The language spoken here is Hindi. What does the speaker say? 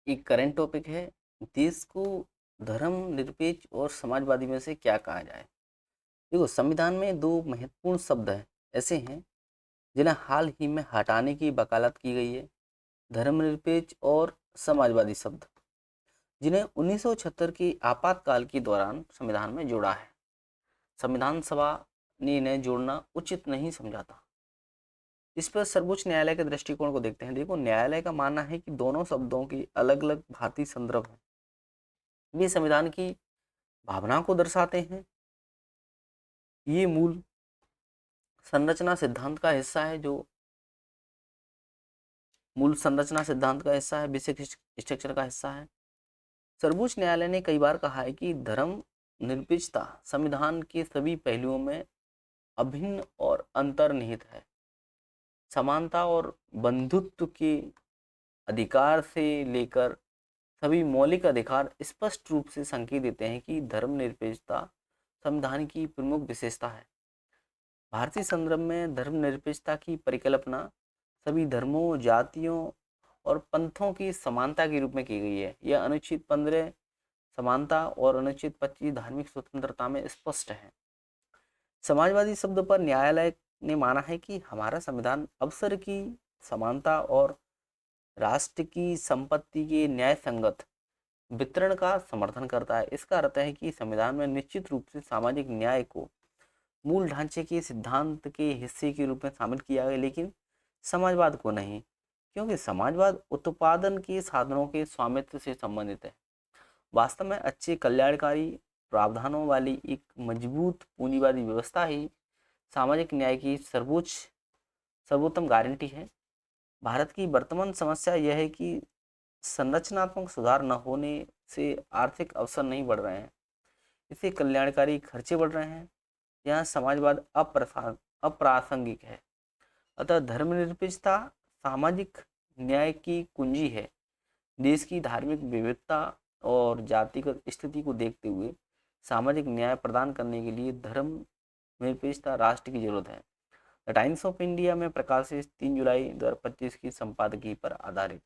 एक करंट टॉपिक है, देश को धर्मनिरपेक्ष और समाजवादी में से क्या कहा जाए। देखो, संविधान में दो महत्वपूर्ण शब्द हैं ऐसे हैं जिन्हें हाल ही में हटाने की वकालत की गई है। धर्मनिरपेक्ष और समाजवादी शब्द, जिन्हें 1976 की आपातकाल के दौरान संविधान में जोड़ा है। संविधान सभा ने इन्हें जोड़ना उचित नहीं समझा था। इस पर सर्वोच्च न्यायालय के दृष्टिकोण को देखते हैं। देखो, न्यायालय का मानना है कि दोनों शब्दों की अलग अलग भारतीय संदर्भ है। वे संविधान की भावना को दर्शाते हैं। ये मूल संरचना सिद्धांत का हिस्सा है जो मूल संरचना सिद्धांत का हिस्सा है, बेसिक स्ट्रक्चर का हिस्सा है। सर्वोच्च न्यायालय ने कई बार कहा है कि धर्म निरपेक्षता संविधान के सभी पहलुओं में अभिन्न और अंतर्निहित है। समानता और बंधुत्व के अधिकार से लेकर सभी मौलिक अधिकार स्पष्ट रूप से संकेत देते हैं कि धर्मनिरपेक्षता संविधान की प्रमुख विशेषता है। भारतीय संदर्भ में धर्मनिरपेक्षता की परिकल्पना सभी धर्मों, जातियों और पंथों की समानता के रूप में की गई है। यह अनुच्छेद 15 समानता और अनुच्छेद 25 धार्मिक स्वतंत्रता में स्पष्ट है। समाजवादी शब्द पर न्यायालय ने माना है कि हमारा संविधान अवसर की समानता और राष्ट्र की संपत्ति के न्याय संगत वितरण का समर्थन करता है। इसका अर्थ है कि संविधान में निश्चित रूप से सामाजिक न्याय को मूल ढांचे के सिद्धांत के हिस्से के रूप में शामिल किया गया, लेकिन समाजवाद को नहीं, क्योंकि समाजवाद उत्पादन के साधनों के स्वामित्व से संबंधित है। वास्तव में अच्छे कल्याणकारी प्रावधानों वाली एक मजबूत पूंजीवादी व्यवस्था ही सामाजिक न्याय की सर्वोत्तम गारंटी है। भारत की वर्तमान समस्या यह है कि संरचनात्मक सुधार न होने से आर्थिक अवसर नहीं बढ़ रहे हैं, इससे कल्याणकारी खर्चे बढ़ रहे हैं। यहाँ समाजवाद अप्रासंगिक है। अतः धर्मनिरपेक्षता सामाजिक न्याय की कुंजी है। देश की धार्मिक विविधता और जातिगत स्थिति को देखते हुए सामाजिक न्याय प्रदान करने के लिए धर्मनिरपेक्षता राष्ट्र की जरूरत है। द टाइम्स ऑफ इंडिया में प्रकाशित 3 जुलाई 2025 की संपादकीय पर आधारित।